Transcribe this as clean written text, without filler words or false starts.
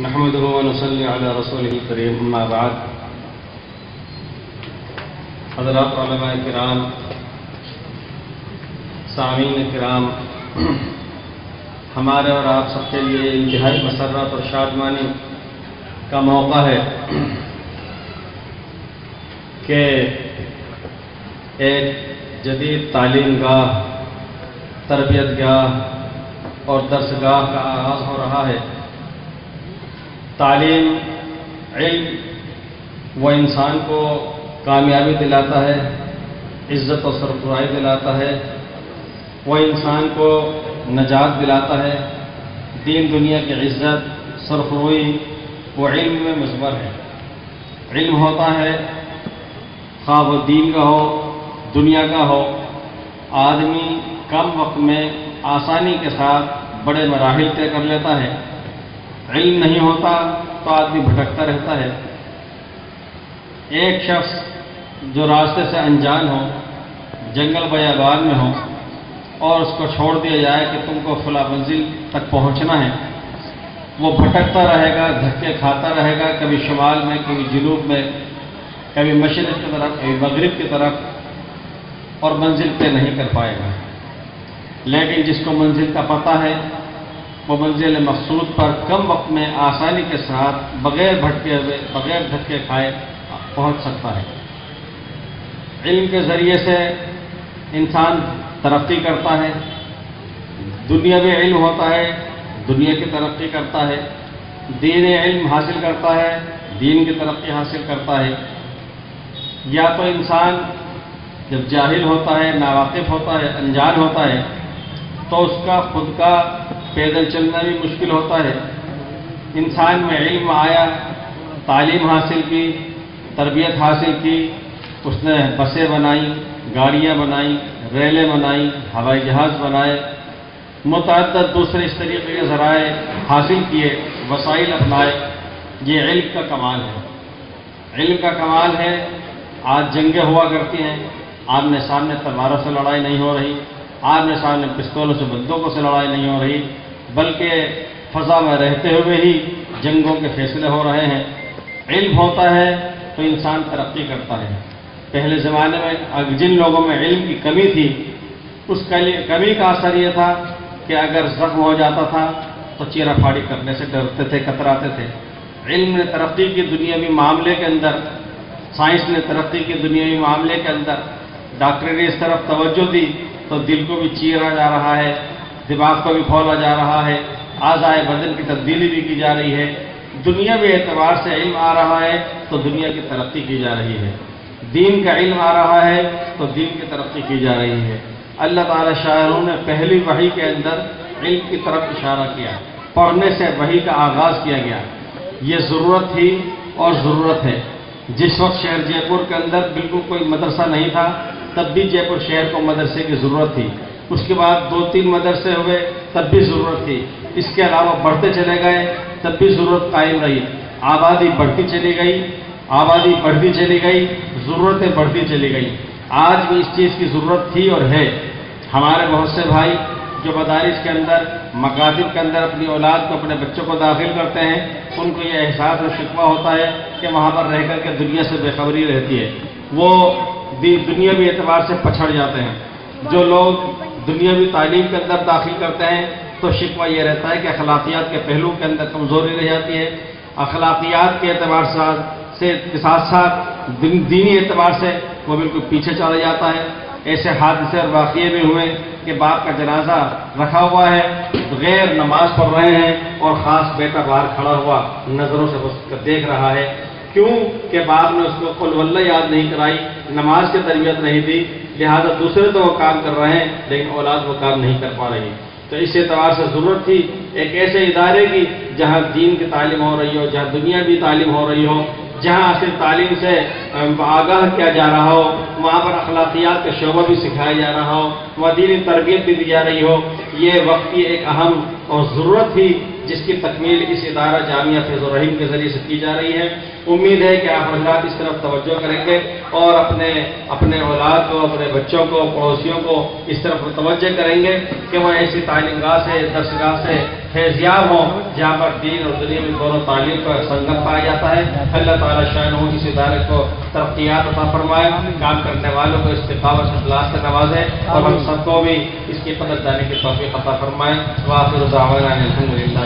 نحمده ونصلي على رسوله الكريم اما بعد. حضرات علماء کرام، سامعین کرام، ہمارے اور آپ سب کے لیے انتہائی مسرت اور شادمانی کا موقع ہے کہ ایک جدید تعلیم گاہ، تربیت گاہ اور درس گاہ کا آغاز ہو رہا ہے. تعلیم، علم وہ انسان کو کامیابی دلاتا ہے، عزت و سرفرائی دلاتا ہے، وہ انسان کو نجات دلاتا ہے. دین دنیا کی عزت سرفروئی وہ علم میں مضمر ہے. علم ہوتا ہے، خواہ وہ دین کا ہو، دنیا کا ہو، آدمی کم وقت میں آسانی کے ساتھ بڑے مراحل طے کر لیتا ہے. علم نہیں ہوتا تو آدمی بھٹکتا رہتا ہے. ایک شخص جو راستے سے انجان ہو، جنگل بیابان میں ہو، اور اس کو چھوڑ دیا جائے کہ تم کو فلاں منزل تک پہنچنا ہے، وہ بھٹکتا رہے گا، دھکے کھاتا رہے گا، کبھی شمال میں، کبھی جنوب میں، کبھی مشرق کی طرف، کبھی مغرب کی طرف، اور منزل طے نہیں کر پائے گا. لیکن جس کو منزل کا پتہ ہے، وہ منزل مقصود پر کم وقت میں آسانی کے ساتھ بغیر بھٹکے ہوئے، بغیر دھکے کھائے پہنچ سکتا ہے. علم کے ذریعے سے انسان ترقی کرتا ہے. دنیاوی علم ہوتا ہے، دنیا کی ترقی کرتا ہے. دین علم حاصل کرتا ہے، دین کی ترقی حاصل کرتا ہے. یا تو انسان جب جاہل ہوتا ہے، ناواقف ہوتا ہے، انجان ہوتا ہے، تو اس کا خود کا پیدل چلنا بھی مشکل ہوتا ہے. انسان میں علم آیا، تعلیم حاصل کی، تربیت حاصل کی، اس نے بسیں بنائی، گاڑیاں بنائی، ریلیں بنائی، ہوائی جہاز بنائے، متعدد دوسرے اس طریقے کے ذرائع حاصل کیے، وسائل اپنائے. یہ علم کا کمال ہے. علم کا کمال ہے. آج جنگیں ہوا کرتی ہیں، آمنے سامنے تلواروں سے لڑائی نہیں ہو رہی، آمنے سامنے پستولوں سے، بندوقوں سے لڑائی نہیں ہو رہی، بلکہ فضا میں رہتے ہوئے ہی جنگوں کے فیصلے ہو رہے ہیں. علم ہوتا ہے تو انسان ترقی کرتا ہے. پہلے زمانے میں جن لوگوں میں علم کی کمی تھی، اس کمی کا اثر یہ تھا کہ اگر زخم ہو جاتا تھا تو چیرہ پھاڑی کرنے سے ڈرتے تھے، کتراتے تھے. علم نے ترقی کی دنیاوی معاملے کے اندر، سائنس نے ترقی کی دنیاوی معاملے کے اندر، ڈاکٹری نے اس طرف توجہ دی تو دل کو بھی چیرا جا رہا ہے، دماغ کو بھی کھولا جا رہا ہے، اعضائے بدن کی تبدیلی بھی کی جا رہی ہے. دنیاوی اعتبار سے علم آ رہا ہے تو دنیا کی ترقی کی جا رہی ہے. دین کا علم آ رہا ہے تو دین کی ترقی کی جا رہی ہے. اللہ تعالی شاعروں نے پہلی وحی کے اندر علم کی طرف اشارہ کیا. پڑھنے سے وحی کا آغاز کیا گیا. یہ ضرورت تھی اور ضرورت ہے. جس وقت شہر جے پور کے اندر بالکل کوئی مدرسہ نہیں تھا، تب بھی جے پور شہر کو مدرسے کی ضرورت تھی. اس کے بعد 2-3 مدرسے ہوئے، تب بھی ضرورت تھی. اس کے علاوہ بڑھتے چلے گئے، تب بھی ضرورت قائم رہی. آبادی بڑھتی چلی گئی، آبادی بڑھتی چلی گئی، ضرورتیں بڑھتی چلی گئی. آج بھی اس چیز کی ضرورت تھی اور ہے. ہمارے بہت سے بھائی جو مدارس کے اندر، مکاتب کے اندر اپنی اولاد کو، اپنے بچوں کو داخل کرتے ہیں، ان کو یہ احساس اور شکوہ ہوتا ہے کہ وہاں پر رہ کر کے دنیا سے بے خبری رہتی ہے. وہ دنیاوی اعتبار سے پچھڑ جاتے ہیں. جو لوگ دنیاوی تعلیم کے اندر داخل کرتے ہیں تو شکوہ یہ رہتا ہے کہ اخلاقیات کے پہلو کے اندر کمزوری رہ جاتی ہے. اخلاقیات کے اعتبار سے ساتھ ساتھ دینی اعتبار سے وہ بالکل پیچھے چلا جاتا ہے. ایسے حادثے اور واقعے بھی ہوئے کہ باپ کا جنازہ رکھا ہوا ہے، غیر نماز پڑھ رہے ہیں، اور خاص بیٹا باہر کھڑا ہوا نظروں سے بس دیکھ رہا ہے. کیوں کہ باپ نے اس کو قل واللہ یاد نہیں کرائی، نماز کی تربیت نہیں دی، لہذا دوسرے تو وہ کام کر رہے ہیں لیکن اولاد وہ کام نہیں کر پا رہی. تو اس اعتبار سے ضرورت تھی ایک ایسے ادارے کی جہاں دین کی تعلیم ہو رہی ہو، جہاں دنیاوی تعلیم ہو رہی ہو، جہاں صرف تعلیم سے آگاہ کیا جا رہا ہو، وہاں پر اخلاقیات کا شعبہ بھی سکھایا جا رہا ہو، وہاں دینی تربیت بھی دی جا رہی ہو. یہ وقت کی ایک اہم اور ضرورت تھی جس کی تکمیل اس ادارہ جامعہ فیض الرحیم کے ذریعے سے کی جا رہی ہے۔ امید ہے کہ آپ حضرات اس طرف توجہ کریں گے اور اپنے اولاد کو، اپنے بچوں کو، پڑوسیوں کو اس طرف متوجہ کریں گے کہ وہ ایسی تعلیم گاہ سے، درسگاہ سے فیضیاب ہوں جہاں پر دین اور دنیا میں دونوں تعلیم کا سنگم پایا جاتا ہے۔ اللہ تعالیٰ شان ہو اس ادارے کو ترقیات عطا فرمائے، کام کرنے والوں کو استقامت سے اخلاص سے نوازے اور ہم سب کو بھی اس کی قدر جانے کی توفیق عطا فرمائے۔ وآخر دعوانا الحمدللہ۔